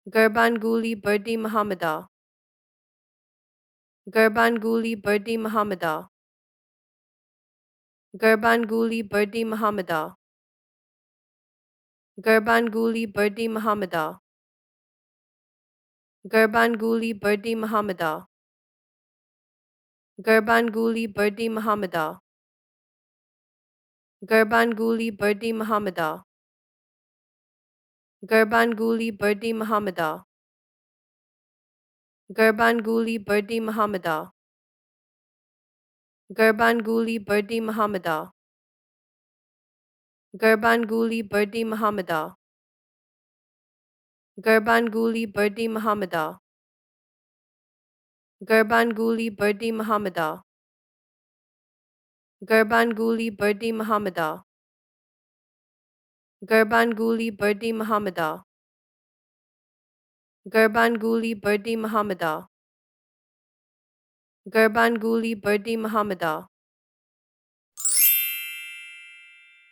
Gurbanguly Berdimuhamedow. Gurbanguly Berdimuhamedow. Gurbanguly Berdimuhamedow. Gurbanguly Berdimuhamedow. Gurbanguly Berdimuhamedow. Gurbanguly Berdimuhamedow. Gurbanguly Berdimuhamedow. Gurbanguly Berdimuhamedow. Gurbanguly Berdimuhamedow. Gurbanguly Berdimuhamedow. Gurbanguly Berdimuhamedow. Gurbanguly Berdimuhamedow. Gurbanguly Berdimuhamedow. Gurbanguly Berdimuhamedow. Gurbanguly Berdimuhamedow. Gurbanguly Berdimuhamedow. Gurbanguly Berdimuhamedow.